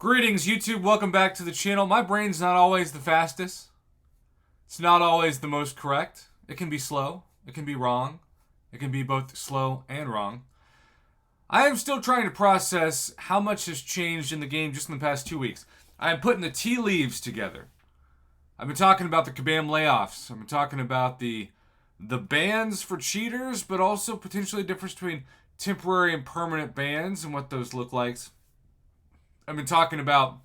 Greetings, YouTube. Welcome back to the channel. My brain's not always the fastest. It's not always the most correct. It can be slow. It can be wrong. It can be both slow and wrong. I am still trying to process how much has changed in the game just in the past 2 weeks. I am putting the tea leaves together. I've been talking about the Kabam layoffs. I've been talking about the bans for cheaters, but also potentially a difference between temporary and permanent bans and what those look like. I've been talking about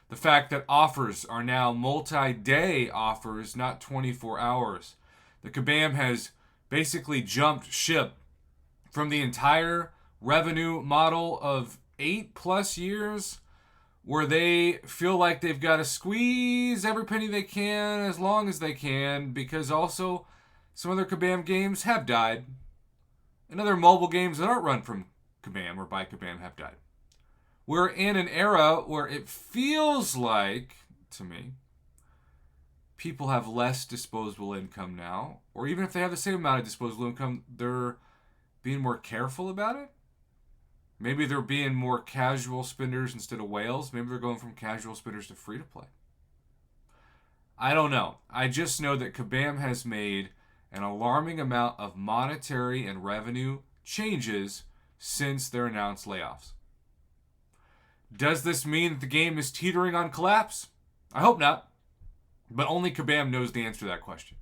the fact that offers are now multi-day offers, not 24 hours. The Kabam has basically jumped ship from the entire revenue model of 8+ years where they feel like they've got to squeeze every penny they can as long as they can, because also some other Kabam games have died and other mobile games that aren't run from Kabam or by Kabam have died. We're in an era where it feels like, to me, people have less disposable income now. Or even if they have the same amount of disposable income, they're being more careful about it. Maybe they're being more casual spenders instead of whales. Maybe they're going from casual spenders to free-to-play. I don't know. I just know that Kabam has made an alarming amount of monetary and revenue changes since their announced layoffs. Does this mean that the game is teetering on collapse? I hope not. But only Kabam knows the answer to that question.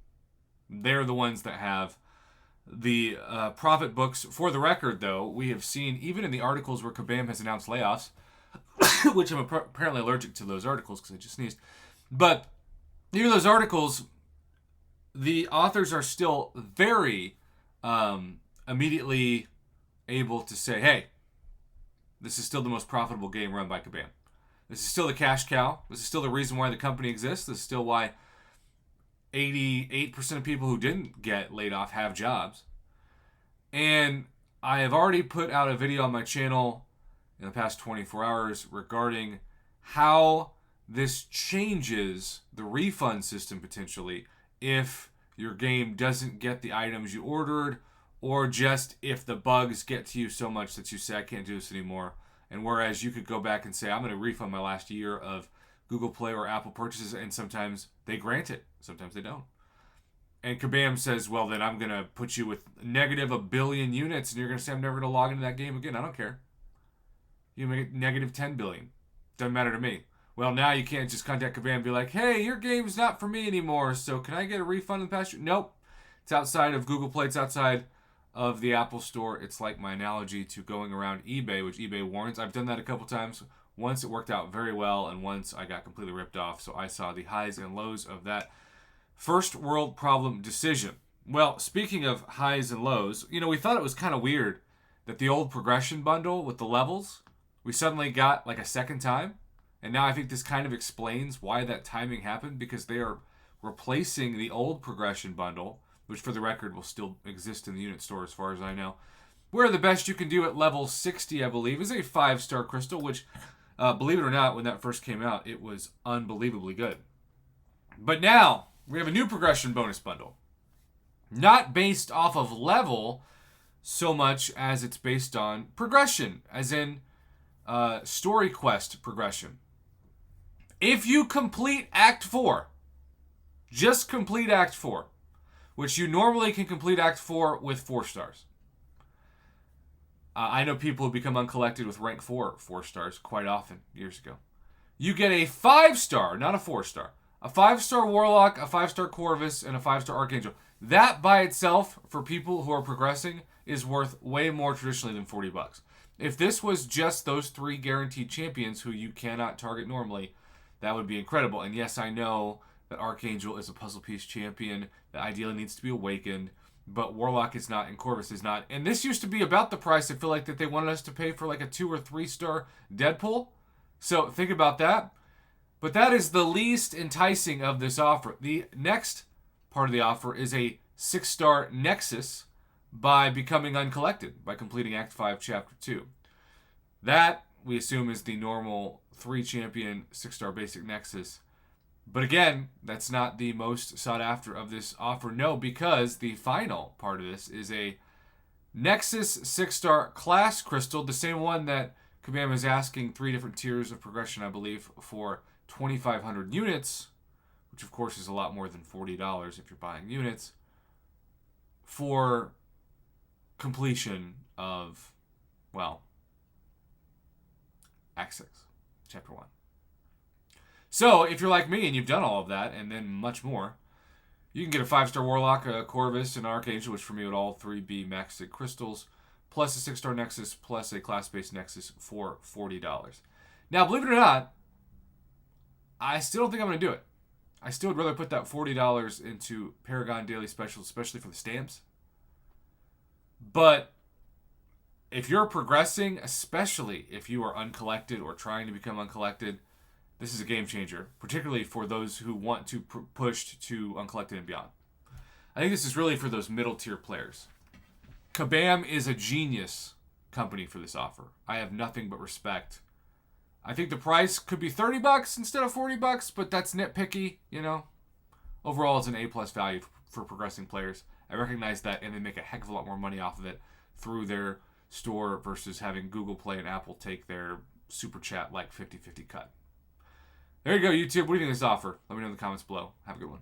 They're the ones that have the profit books. For the record, though, we have seen, even in the articles where Kabam has announced layoffs, which I'm apparently allergic to those articles because I just sneezed. But even those articles, the authors are still very immediately able to say, hey, this is still the most profitable game run by Kabam. This is still the cash cow. This is still the reason why the company exists. This is still why 88% of people who didn't get laid off have jobs. And I have already put out a video on my channel in the past 24 hours regarding how this changes the refund system potentially if your game doesn't get the items you ordered, or just if the bugs get to you so much that you say, I can't do this anymore. And whereas you could go back and say, I'm going to refund my last year of Google Play or Apple purchases, and sometimes they grant it, sometimes they don't. And Kabam says, well, then I'm going to put you with negative 1 billion units, and you're going to say, I'm never going to log into that game again. I don't care. You make it negative 10 billion. Doesn't matter to me. Well, now you can't just contact Kabam and be like, hey, your game's not for me anymore, so can I get a refund in the past year? Nope. It's outside of Google Play. It's outside of the Apple Store. It's like my analogy to going around eBay, which eBay warns. I've done that a couple times. Once it worked out very well, and once I got completely ripped off. So I saw the highs and lows of that first world problem decision. Well, speaking of highs and lows, we thought it was kind of weird that the old progression bundle with the levels, we suddenly got like a second time. And now I think this kind of explains why that timing happened, because they are replacing the old progression bundle, which for the record will still exist in the unit store as far as I know, where the best you can do at level 60, I believe, is a 5-star crystal, which, believe it or not, when that first came out, it was unbelievably good. But now, we have a new progression bonus bundle. Not based off of level so much as it's based on progression, as in story quest progression. If you complete Act 4, just complete Act 4, which you normally can complete Act 4 with 4 stars. I know people who become uncollected with rank 4 stars quite often, years ago. You get a 5-star, not a 4-star. A 5-star Warlock, a 5-star Corvus, and a 5-star Archangel. That by itself, for people who are progressing, is worth way more traditionally than $40. If this was just those 3 guaranteed champions who you cannot target normally, that would be incredible. And yes, I know that Archangel is a puzzle piece champion that ideally needs to be awakened, but Warlock is not and Corvus is not. And this used to be about the price I feel like that they wanted us to pay for like a 2 or 3-star Deadpool. So think about that. But that is the least enticing of this offer. The next part of the offer is a 6-star Nexus by becoming uncollected, by completing Act 5, Chapter 2. That, we assume, is the normal 3-champion 6-star basic Nexus. But again, that's not the most sought after of this offer. No, because the final part of this is a Nexus 6-star class crystal, the same one that Kabam is asking 3 different tiers of progression, I believe, for 2,500 units, which of course is a lot more than $40 if you're buying units, for completion of, well, Act 6, Chapter 1. So, if you're like me and you've done all of that, and then much more, you can get a 5-star Warlock, a Corvus, an Archangel, which for me would all 3 be maxed crystals, plus a 6-star Nexus, plus a class-based Nexus for $40. Now, believe it or not, I still don't think I'm going to do it. I still would rather put that $40 into Paragon Daily Specials, especially for the stamps. But if you're progressing, especially if you are uncollected or trying to become uncollected, this is a game changer, particularly for those who want to push to uncollected and beyond. I think this is really for those middle tier players. Kabam is a genius company for this offer. I have nothing but respect. I think the price could be $30 instead of $40, but that's nitpicky, you know. Overall, it's an A+ value for progressing players. I recognize that, and they make a heck of a lot more money off of it through their store versus having Google Play and Apple take their super chat like 50-50 cut. There you go, YouTube. What do you think of this offer? Let me know in the comments below. Have a good one.